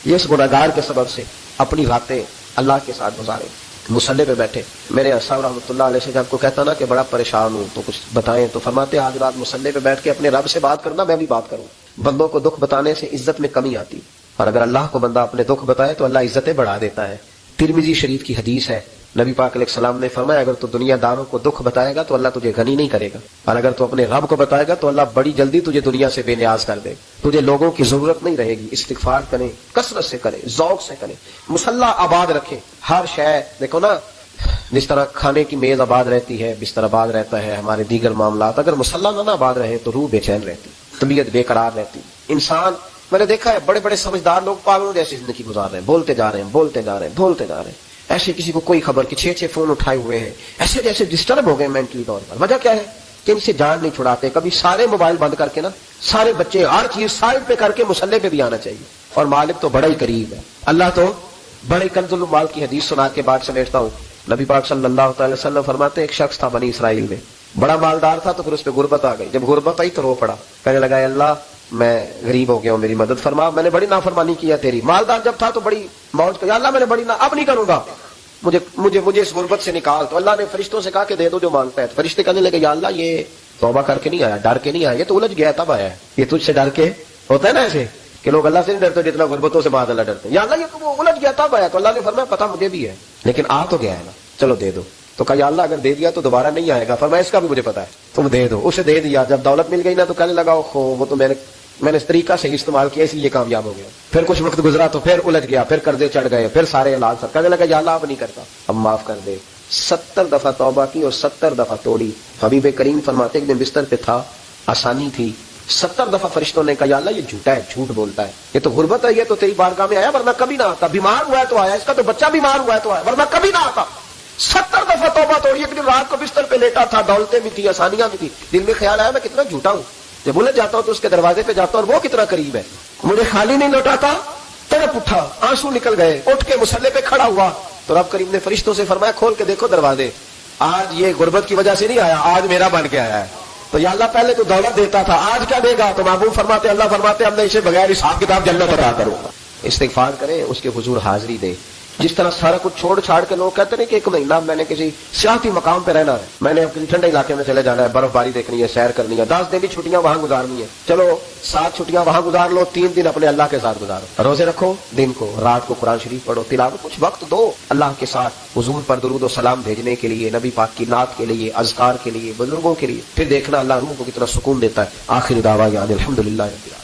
یہ اس گناہگار کے سبب سے. اپنی راتیں اللہ کے ساتھ گزارے, مصلی پہ بیٹھے. میرے صاحب رحمۃ اللہ علیہ سے جب کو کہتا نا کہ بڑا پریشان ہوں تو کچھ بتائیں, تو فرماتے آج رات مصلی پہ بیٹھ کے اپنے رب سے بات کرنا, میں بھی بات کروں. بندوں کو دکھ بتانے سے عزت میں کمی آتی, اور اگر اللہ کو بندہ اپنے دکھ بتائے تو اللہ عزتیں بڑھا دیتا ہے. ترمذی شریف کی حدیث ہے, نبی پاک علیہ السلام نے فرمایا اگر تو دنیا داروں کو دکھ بتائے گا تو اللہ تجھے غنی نہیں کرے گا, اور اگر تو اپنے رب کو بتائے گا تو اللہ بڑی جلدی تجھے دنیا سے بے نیاز کر دے. تجھے لوگوں کی ضرورت نہیں رہے گی. استغفار کریں, کثرت سے کریں, ذوق سے کریں, مصلی آباد رکھیں. ہر شے دیکھو نا, جس طرح کھانے کی میز آباد رہتی ہے, بستر آباد رہتا ہے, ہمارے دیگر معاملات, اگر مصلی نہ آباد رہے تو روح بے چین رہتی, طبیعت بے قرار رہتی. انسان میں نے دیکھا ہے بڑے بڑے سمجھدار لوگ پاگلوں جیسی زندگی گزار رہے ہیں، بولتے جا رہے ہیں بولتے جا رہے ہیں بولتے جا رہے ہیں، ایسے کسی کو کوئی خبر کہ 6 فون اٹھائے ہوئے ہیں، ایسے جیسے ڈسٹرب ہو گئے مینٹلی طور پر۔ وجہ کیا ہے کہ ان سے جان نہیں چھڑاتے۔ کبھی سارے موبائل بند کر کے نا، سارے بچے ہر چیز سائڈ پہ کر کے مصلے پہ بھی آنا چاہیے، اور مالک تو بڑا ہی قریب ہے، اللہ تو بڑے کنز المال کی حدیث سنا کے بعد سمیٹتا ہوں۔ نبی پاک صلی اللہ تعالی وسلم فرماتے ہیں ایک شخص تھا بنی اسرائیل میں، بڑا مالدار تھا، تو پھر اس پہ غربت آ گئی۔ جب غربت آئی تو رو پڑا، کہنے لگا اے اللہ میں غریب ہو گیا ہوں، میری مدد فرما، میں نے بڑی نافرمانی کی ہے تیری۔ مالدار جب تھا تو بڑی موج کیا، اللہ میں نے بڑی اب نہیں کروں گا، مجھے اس غربت سے نکال۔ تو اللہ نے فرشتوں سے کہا کہ دے دو جو مانگتا ہے۔ فرشتے کہنے لگے یا اللہ یہ توبہ کر کے نہیں آیا، ڈر کے نہیں آیا، یہ تو الجھ گیا تب آیا ہے، یہ تجھ سے ڈر کے ہوتا ہے نا ایسے کہ لوگ اللہ سے نہیں ڈرتے جتنا غربتوں سے معاذ اللہ ڈرتے ہیں۔ یا اللہ یہ تو وہ الجھ گیا تب آیا۔ تو اللہ نے فرمایا پتہ مجھے بھی ہے، لیکن آ تو گیا ہے نا، چلو دے دو۔ تو کہا یا اللہ اگر دے دیا تو دوبارہ نہیں آئے گا۔ فرمایا اس کا بھی مجھے پتا ہے، تم دے دو۔ اسے دے دیا۔ جب دولت مل گئی نا تو کہنے لگا وہ تو میں نے اس طریقہ سے استعمال کیا اس لیے کامیاب ہو گیا۔ پھر کچھ وقت گزرا تو پھر الجھ گیا، پھر قرضے چڑھ گئے، پھر سارے علاج سب کہنے لگا یا اللہ اب نہیں کرتا، اب معاف کر دے۔ 70 دفعہ توبہ کی اور 70 دفعہ توڑی۔ حبیب کریم فرماتے ایک دن بستر پہ تھا، آسانی تھی، 70 دفعہ فرشتوں نے کہا یا اللہ یہ جھوٹا ہے، جھوٹ بولتا ہے، یہ تو غربت ہے، یہ تو تیری بارگاہ میں آیا ورنہ کبھی نہ آتا، بیمار ہوا ہے تو آیا، اس کا تو بچہ بیمار ہوا ہے تو آیا ورنہ کبھی نہ آتا۔ 70 دفعہ توبہ توڑی۔ ایک دن رات کو بستر پہ لیٹا تھا، دولتیں بھی تھی، آسانیاں بھی تھی، دل میں خیال آیا میں کتنا جھوٹا ہوں، جب الجھ جاتا ہوں تو اس کے دروازے پہ جاتا ہوں اور وہ کتنا قریب ہے، مجھے خالی نہیں لوٹاتا، تڑپ اٹھا، آنسو نکل گئے، اٹھ کے مصلے پہ کھڑا ہوا تو رب کریم نے فرشتوں سے فرمایا کھول کے دیکھو دروازے، آج یہ غربت کی وجہ سے نہیں آیا، آج میرا بن کے آیا ہے۔ تو یا اللہ پہلے تو دولت دیتا تھا، آج کیا دے گا؟ تو محبوب فرماتے اللہ فرماتے ہم نے اسے بغیر حساب کتاب جنت عطا کروں گا۔ استغفار کریں، اس کے حضور حاضری دے۔ جس طرح سارا کچھ چھوڑ چھاڑ کے لوگ کہتے ہیں کہ 1 مہینہ میں نے کسی سیاحتی مقام پہ رہنا ہے، میں نے کسی ٹھنڈے علاقے میں چلے جانا ہے، برف باری دیکھنی ہے، سیر کرنی ہے، 10 دن کی چھٹیاں وہاں گزارنی ہے، چلو 7 چھٹیاں وہاں گزار لو، 3 دن اپنے اللہ کے ساتھ گزارو، روزے رکھو، دن کو رات کو قرآن شریف پڑھو، تلاوت، کچھ وقت دو اللہ کے ساتھ، حضور پر درود و سلام بھیجنے کے لیے، نبی پاک کی نعت کے لیے، اذکار کے لیے، بزرگوں کے لیے، پھر دیکھنا اللہ روح کو کتنا سکون دیتا ہے۔ آخر دعوانا الحمدللہ رب العالمین۔